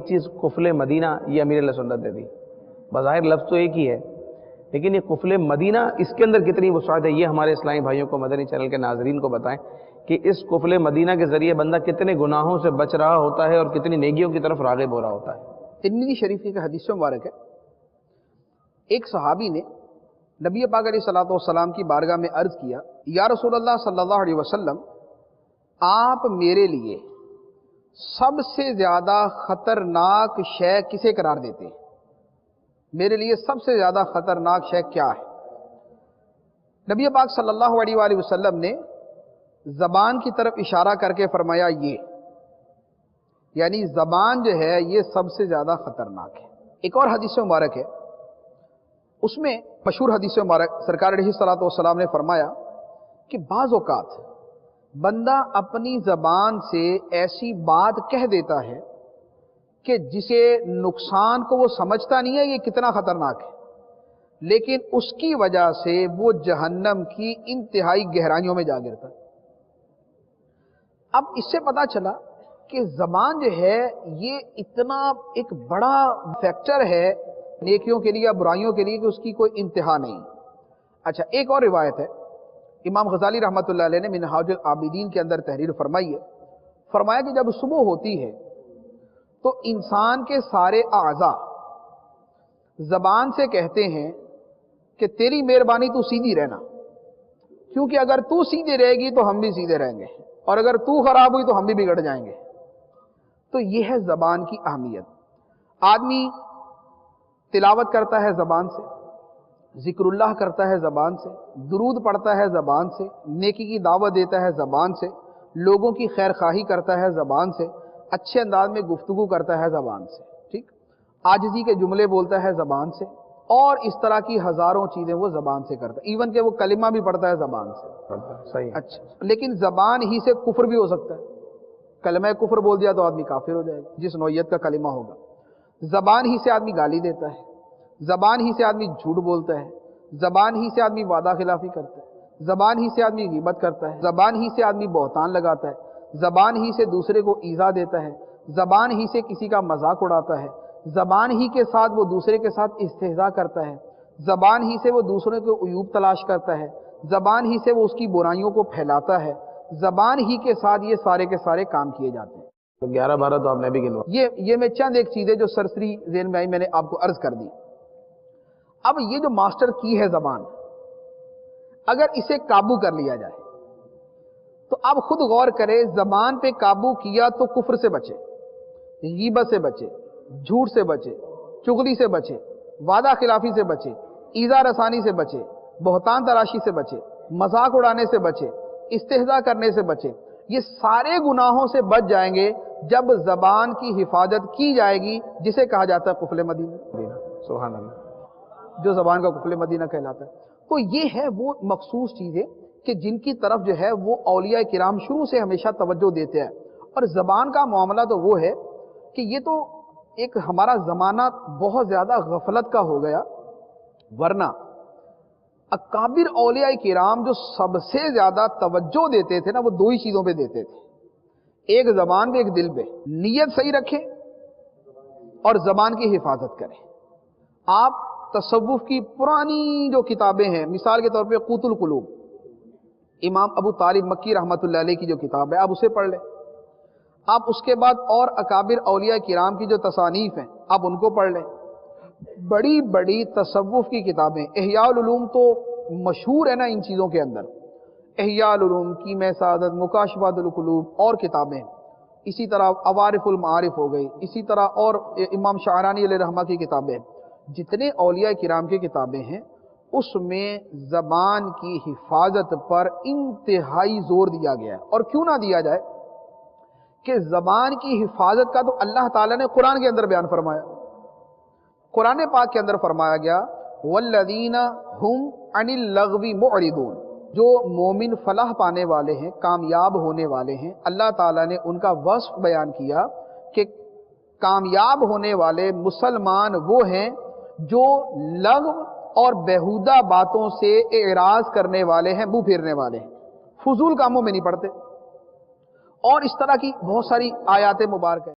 چیز قفل مدینہ یہ امیر علیہ سنت نے دی. بظاہر لفظ تو ایک ہی ہے لیکن یہ قفل مدینہ اس کے اندر کتنی وسعت ہے یہ ہمارے اسلامی بھائیوں کو مدنی چینل کے ناظرین کو بتائیں کہ اس قفل مدینہ کے ذریعے بندہ کتنے گناہوں سے بچ رہا ہوتا ہے اور کتنی نیکیوں کی طرف راغب ہو رہا ہوتا ہے. ترمذی شریف کی حدیث مبارک ہے، ایک صحابی نے نبی پاک علیہ الصلوۃ والسلام کی بارگاہ میں عرض کیا، یا رسول اللہ صلی اللہ علیہ وسلم، آپ میرے لیے سب سے زیادہ خطرناک شے کسے قرار دیتے ہیں؟ میرے لیے سب سے زیادہ خطرناک شے کیا ہے؟ نبی پاک صلی اللہ علیہ وآلہ وسلم نے زبان کی طرف اشارہ کر کے فرمایا یہ، یعنی زبان جو ہے یہ سب سے زیادہ خطرناک ہے. ایک اور حدیث مبارک ہے، اس میں مشہور حدیث مبارک سرکار علیہ الصلوۃ والسلام نے فرمایا کہ بعض اوقات بندہ اپنی زبان سے ایسی بات کہہ دیتا ہے کہ جسے نقصان کو وہ سمجھتا نہیں ہے یہ کتنا خطرناک ہے، لیکن اس کی وجہ سے وہ جہنم کی انتہائی گہرائیوں میں جا گرتا ہے. اب اس سے پتہ چلا کہ زبان جو ہے یہ اتنا ایک بڑا فیکٹر ہے نیکیوں کے لیے یا برائیوں کے لیے کہ اس کی کوئی انتہا نہیں. اچھا، ایک اور روایت ہے، امام غزالی رحمۃ اللہ علیہ نے منہاج العابدین کے اندر تحریر فرمائی ہے، فرمایا کہ جب صبح ہوتی ہے تو انسان کے سارے اعضاء زبان سے کہتے ہیں کہ تیری مہربانی تو سیدھی رہنا، کیونکہ اگر تو سیدھے رہے گی تو ہم بھی سیدھے رہیں گے، اور اگر تو خراب ہوئی تو ہم بھی بگڑ جائیں گے. تو یہ ہے زبان کی اہمیت. آدمی تلاوت کرتا ہے زبان سے، ذکر اللہ کرتا ہے زبان سے، درود پڑھتا ہے زبان سے، نیکی کی دعوت دیتا ہے زبان سے، لوگوں کی خیر خواہی کرتا ہے زبان سے، اچھے انداز میں گفتگو کرتا ہے زبان سے، ٹھیک، عاجزی کے جملے بولتا ہے زبان سے، اور اس طرح کی ہزاروں چیزیں وہ زبان سے کرتا ہے، ایون کہ وہ کلمہ بھی پڑھتا ہے زبان سے. صحیح. اچھا، لیکن زبان ہی سے کفر بھی ہو سکتا ہے. کلمہ کفر بول دیا تو آدمی کافر ہو جائے گا جس نوعیت کا کلمہ ہوگا. زبان ہی سے آدمی گالی دیتا ہے، زبان ہی سے آدمی جھوٹ بولتا ہے، زبان ہی سے آدمی وعدہ خلافی کرتا ہے، زبان ہی سے آدمی غیبت کرتا ہے، زبان ہی سے آدمی بہتان لگاتا ہے، زبان ہی سے دوسرے کو ایذا دیتا ہے، زبان ہی سے کسی کا مذاق اڑاتا ہے، زبان ہی کے ساتھ وہ دوسرے کے ساتھ استہزاء کرتا ہے، زبان ہی سے وہ دوسرے کو عیوب تلاش کرتا ہے، زبان ہی سے وہ اس کی برائیوں کو پھیلاتا ہے، زبان ہی کے ساتھ یہ سارے کے سارے کام کیے جاتے ہیں. تو 11-12 تو آپ نے بھی گنوا. یہ میں چند ایک چیزیں جو سرسری ذہن میں آئی میں نے آپ کو عرض کر دی. اب یہ جو ماسٹر کی ہے زبان، اگر اسے قابو کر لیا جائے تو آپ خود غور کریں، زبان پہ قابو کیا تو کفر سے بچے، غیبت سے بچے، جھوٹ سے بچے، چغلی سے بچے، وعدہ خلافی سے بچے، ایذا رسانی سے بچے، بہتان تراشی سے بچے، مذاق اڑانے سے بچے، استہزاء کرنے سے بچے. یہ سارے گناہوں سے بچ جائیں گے جب زبان کی حفاظت کی جائے گی، جسے کہا جاتا ہے قفل مدینہ. سبحان اللہ. جو زبان کا قفل مدینہ کہلاتا ہے. تو یہ ہے وہ مخصوص چیزیں کہ جن کی طرف جو ہے وہ اولیاء کرام شروع سے ہمیشہ توجہ دیتے ہیں. اور زبان کا معاملہ تو وہ ہے کہ یہ تو ایک ہمارا زمانہ بہت زیادہ غفلت کا ہو گیا، ورنہ اکابر اولیاء کرام جو سب سے زیادہ توجہ دیتے تھے نا، وہ دو ہی چیزوں پہ دیتے تھے، ایک زبان پہ ایک دل پہ. نیت صحیح رکھیں اور زبان کی حفاظت کریں. آپ تصوف کی پرانی جو کتابیں ہیں، مثال کے طور پہ قوت القلوب، امام ابو طالب مکی رحمۃ اللہ علیہ کی جو کتاب ہے آپ اسے پڑھ لیں. آپ اس کے بعد اور اکابر اولیاء کرام کی جو تصانیف ہیں آپ ان کو پڑھ لیں. بڑی بڑی تصوف کی کتابیں، احیاء العلوم تو مشہور ہے نا ان چیزوں کے اندر، احیاء العلوم، کیمیا سعادت، مکاشفات القلوب اور کتابیں، اسی طرح عوارف المعارف ہو گئی، اسی طرح اور امام شعرانی علیہ رحمہ کی کتابیں، جتنے اولیاء کرام کی کتابیں ہیں اس میں زبان کی حفاظت پر انتہائی زور دیا گیا ہے. اور کیوں نہ دیا جائے کہ زبان کی حفاظت کا تو اللہ تعالیٰ نے قرآن کے اندر بیان فرمایا. قرآن پاک کے اندر فرمایا گیا والذین ہم عن اللغو معرضون، جو مومن فلاح پانے والے ہیں، کامیاب ہونے والے ہیں، اللہ تعالیٰ نے ان کا وصف بیان کیا کہ کامیاب ہونے والے مسلمان وہ ہیں جو لغو اور بیہودہ باتوں سے اعراض کرنے والے ہیں، منہ پھیرنے والے ہیں، فضول کاموں میں نہیں پڑتے. اور اس طرح کی بہت ساری آیات مبارک ہیں.